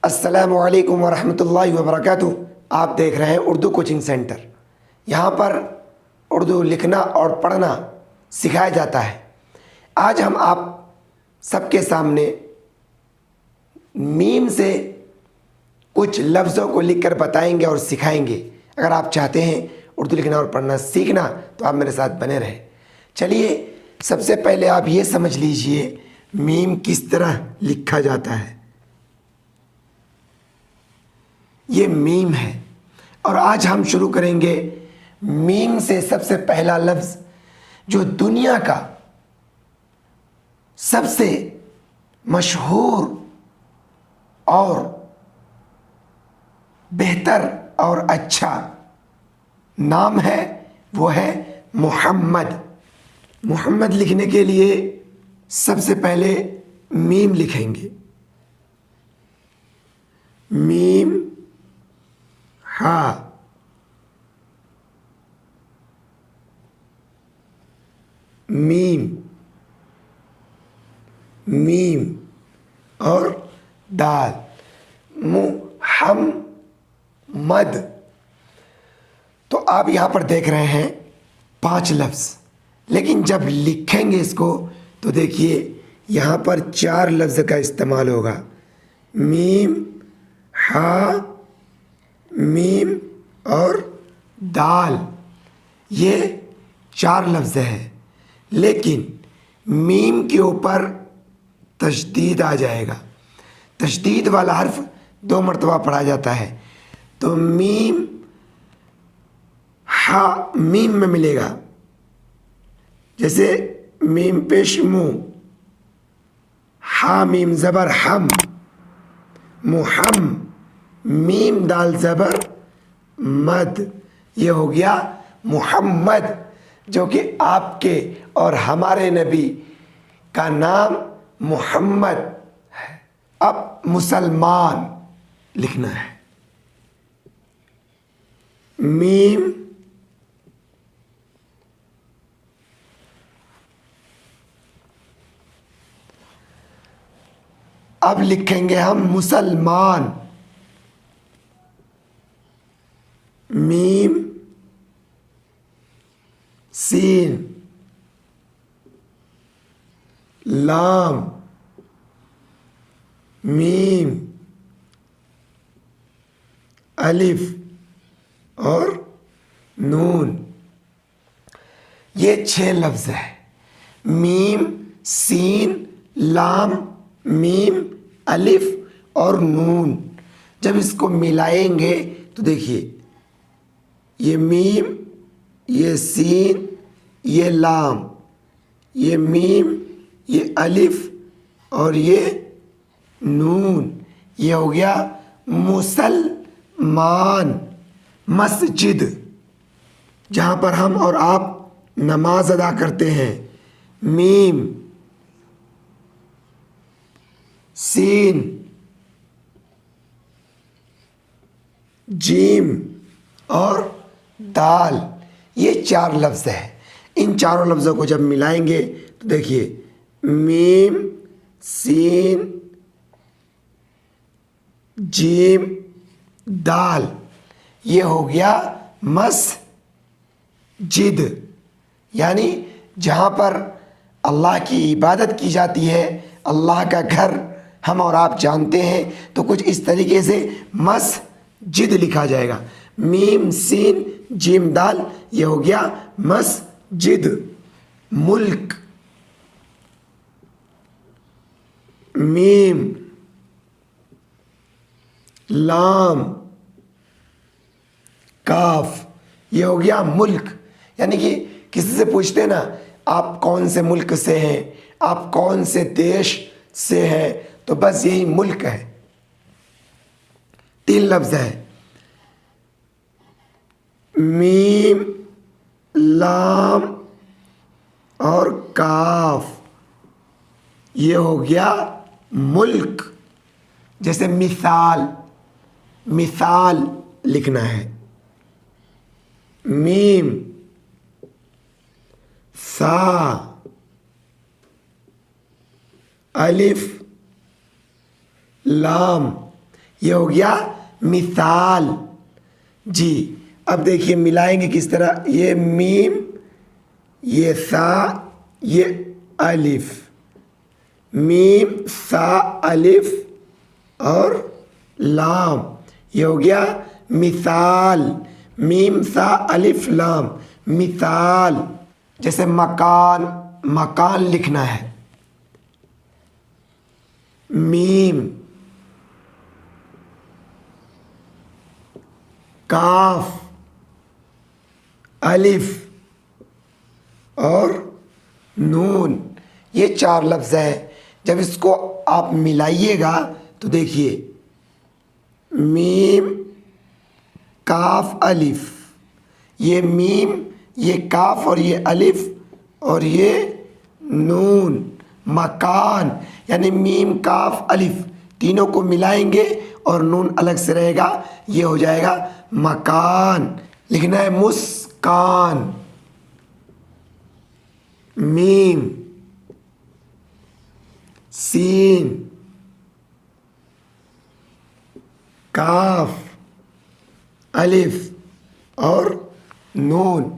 अस्सलामु अलैकुम वरहमतुल्लाहि वबरकातुहू। आप देख रहे हैं उर्दू कोचिंग सेंटर। यहाँ पर उर्दू लिखना और पढ़ना सिखाया जाता है। आज हम आप सबके सामने मीम से कुछ लफ्ज़ों को लिखकर बताएंगे और सिखाएंगे। अगर आप चाहते हैं उर्दू लिखना और पढ़ना सीखना तो आप मेरे साथ बने रहें। चलिए, सबसे पहले आप ये समझ लीजिए मीम किस तरह लिखा जाता है। ये मीम है और आज हम शुरू करेंगे मीम से। सबसे पहला लफ्ज़ जो दुनिया का सबसे मशहूर और बेहतर और अच्छा नाम है वो है मोहम्मद। मोहम्मद लिखने के लिए सबसे पहले मीम लिखेंगे। मीम हा, मीम, मीम और दाल, मुहम्मद। तो आप यहाँ पर देख रहे हैं 5 लफ्ज़, लेकिन जब लिखेंगे इसको तो देखिए यहाँ पर 4 लफ्ज़ का इस्तेमाल होगा। मीम, हा, मीम और दाल, ये 4 लफ्ज़ हैं। लेकिन मीम के ऊपर तशदीद आ जाएगा। तशदीद वाला हर्फ 2 मरतबा पढ़ा जाता है। तो मीम हा मीम में मिलेगा, जैसे मीम पेश मुँह, हा मीम ज़बर हम, मुहम, मीम दाल ज़बर मद। ये हो गया मुहम्मद, जो कि आपके और हमारे नबी का नाम मुहम्मद है। अब मुसलमान लिखना है। मीम, अब लिखेंगे हम मुसलमान। मीम, सीन, लाम, मीम, अलिफ और नून। ये 6 लफ्ज़ है। मीम, सीन, लाम, मीम, अलिफ और नून। जब इसको मिलाएंगे तो देखिए ये मीम, ये सीन, ये लाम, ये मीम, ये अलिफ और ये नून। ये हो गया मुसलमान। मस्जिद, जहाँ पर हम और आप नमाज अदा करते हैं। मीम, सीन, जीम और दाल, ये 4 लफ्ज़ है। इन चारों लफ्ज़ों को जब मिलाएंगे तो देखिए मीम, सीन, जीम, दाल, ये हो गया मस्जिद। यानी जहाँ पर अल्लाह की इबादत की जाती है, अल्लाह का घर हम और आप जानते हैं, तो कुछ इस तरीके से मस्जिद लिखा जाएगा। मीम, सीन, जीम, दाल, ये हो गया मस्जिद। मुल्क, मीम, लाम, काफ, ये हो गया मुल्क। यानी कि किसी से पूछते हैं ना, आप कौन से मुल्क से हैं, आप कौन से देश से हैं, तो बस यही मुल्क है। 3 लफ्ज़ है। मीम, लाम और काफ, ये हो गया मुल्क। जैसे मिसाल, मिसाल लिखना है। मीम, सा, अलिफ, लाम, ये हो गया मिसाल जी। अब देखिए मिलाएंगे किस तरह, ये मीम, ये सा, ये अलिफ, मीम सा अलिफ और लाम, ये हो गया मिसाल। मीम सा अलिफ लाम, मिसाल। जैसे मकान, मकान लिखना है, मीम, काफ, अलिफ और नून, ये 4 लफ्ज़ हैं। जब इसको आप मिलाइएगा तो देखिए मीम काफ अलिफ, ये मीम, ये काफ और ये अलिफ और ये नून, मकान। यानी मीम काफ अलिफ तीनों को मिलाएंगे और नून अलग से रहेगा, ये हो जाएगा मकान। लिखना है मुस्कान, मीम, सीन, काफ, अलिफ और नून,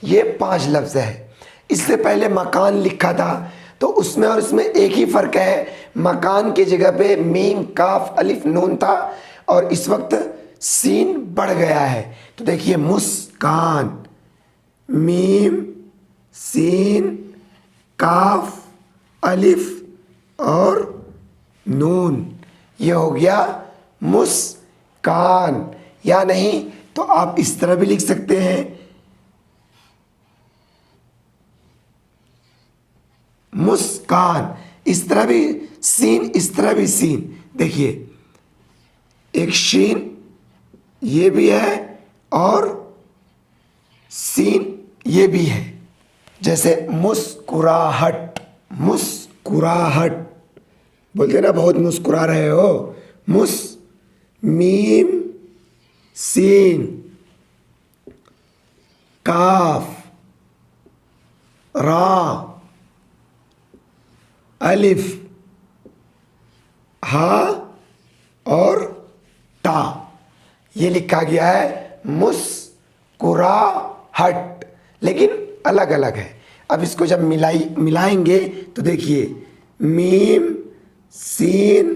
ये 5 लफ्ज़ है। इससे पहले मकान लिखा था तो उसमें और इसमें एक ही फ़र्क है, मकान की जगह पे मीम काफ अलिफ नून था और इस वक्त सीन बढ़ गया है। तो देखिए मुस्कान, मीम, सीन, काफ, अलिफ और नून, ये हो गया मुस्कान। या नहीं तो आप इस तरह भी लिख सकते हैं, मुस्कान, इस तरह भी सीन, इस तरह भी सीन। देखिए एक शीन ये भी है और सीन ये भी है। जैसे मुस्कुराहट, मुस्कुराहट बोलते ना, बहुत मुस्कुरा रहे हो, मुस, मीम, सीन, काफ, रा, अलिफ, हा और ता, ये लिखा गया है मुस्कुराहट, लेकिन अलग अलग है। अब इसको जब मिलाएंगे तो देखिए मीम, सीन,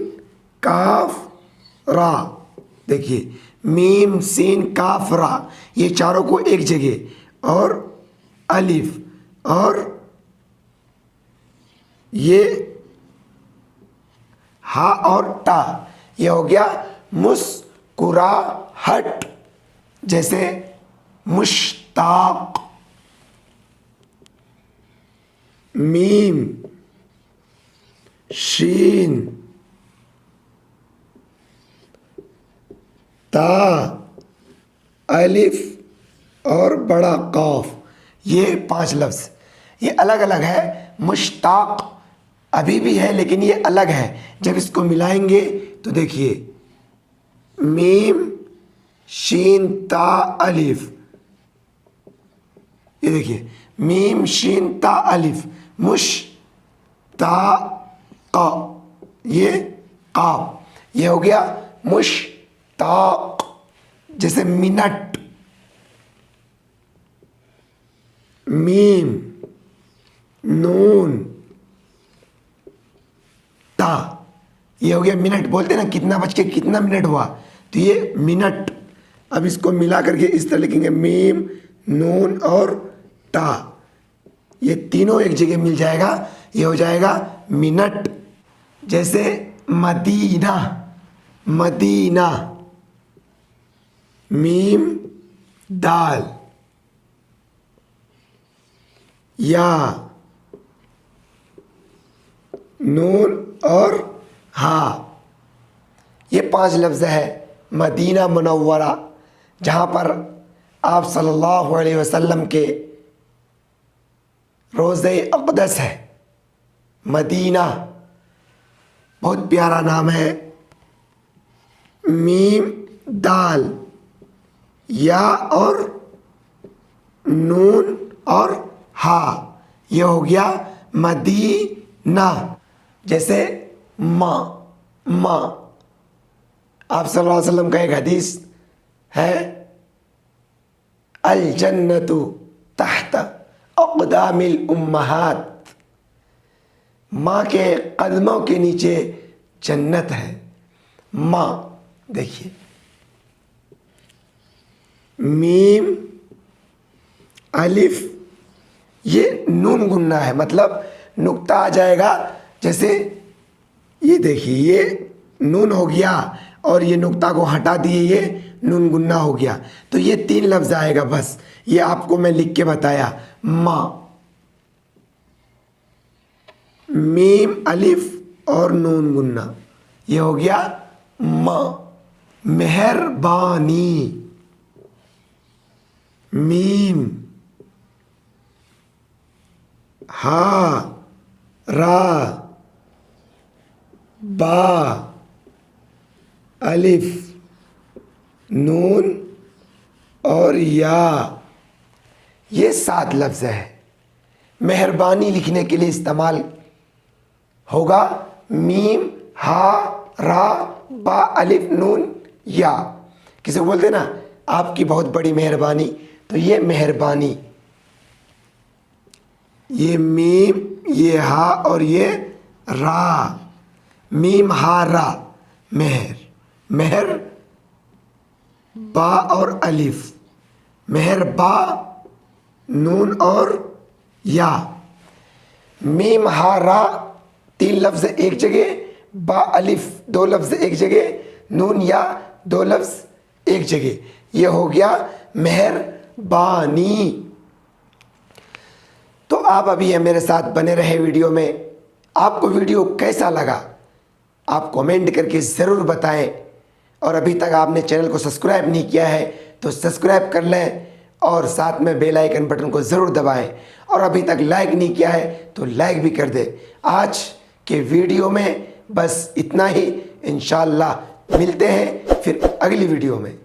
काफ, रा, देखिए मीम, सीन, काफ, रा, ये चारों को एक जगह, और अलिफ और ये हा और टा, ये हो गया मुस्कुराहट। जैसे मुश्ताक, मीम, शीन, ता, अलिफ और बड़ा कौफ, ये 5 लफ्ज़, ये अलग अलग है। मुश्ताक अभी भी है लेकिन ये अलग है। जब इसको मिलाएंगे तो देखिए मीम, शीन, ता, अलिफ, ये देखिए मीम, शीन, ता, अलिफ, मुश, ता, क, ये काफ, ये हो गया मुश्ताक। जैसे मिनट, मीम, नून, ता, ये हो गया मिनट। बोलते ना कितना बज के कितना मिनट हुआ, तो ये मिनट। अब इसको मिला करके इस तरह लिखेंगे मीम, नून और ता, ये तीनों एक जगह मिल जाएगा, ये हो जाएगा मिनट। जैसे मदीना, मदीना, मीम, दाल, या, नून और हा, ये 5 लफ्ज़ है मदीना मुनव्वरा, जहाँ पर आप सल्लल्लाहु अलैहि वसल्लम के रोज़े अक़दस है। मदीना बहुत प्यारा नाम है। मीम, दाल, या और नून और हा, ये हो गया मदीना। जैसे माँ, माँ, आप सल्लल्लाहु अलैहि वसल्लम का एक हदीस है, अल जन्नतु तहत अक़दामिल उम्महात, माँ के कदमों के नीचे जन्नत है। माँ देखिए, मीम अलिफ, ये नून गुन्ना है, मतलब नुक्ता आ जाएगा। जैसे ये देखिए, ये नून हो गया और ये नुक्ता को हटा दिए, ये नून गुन्ना हो गया। तो ये 3 लफ्ज़ आएगा बस। ये आपको मैं लिख के बताया, माँ, मीम अलिफ और नून गुन्ना, ये हो गया माँ। मेहरबानी, मीम हा रा बा अलिफ नून और या, ये 7 लफ्ज़ है। मेहरबानी लिखने के लिए इस्तेमाल होगा मीम हा रा बा अलिफ नून या। किसी को बोलते ना आपकी बहुत बड़ी मेहरबानी, तो ये मेहरबानी, ये मीम, ये हा और ये रा, मीम हा रा, मेहर, मेहर बा और अलिफ, मेहर बा नून और या, मीम हा रा 3 लफ्ज़ एक जगह, बा अलिफ 2 लफ्ज़ एक जगह, नून या 2 लफ्ज़ एक जगह, ये हो गया मेहरबानी। तो आप अभी है मेरे साथ बने रहे वीडियो में। आपको वीडियो कैसा लगा आप कमेंट करके ज़रूर बताएं, और अभी तक आपने चैनल को सब्सक्राइब नहीं किया है तो सब्सक्राइब कर लें और साथ में बेल आइकन बटन को ज़रूर दबाएं, और अभी तक लाइक नहीं किया है तो लाइक भी कर दें। आज के वीडियो में बस इतना ही। इंशाअल्लाह मिलते हैं फिर अगली वीडियो में।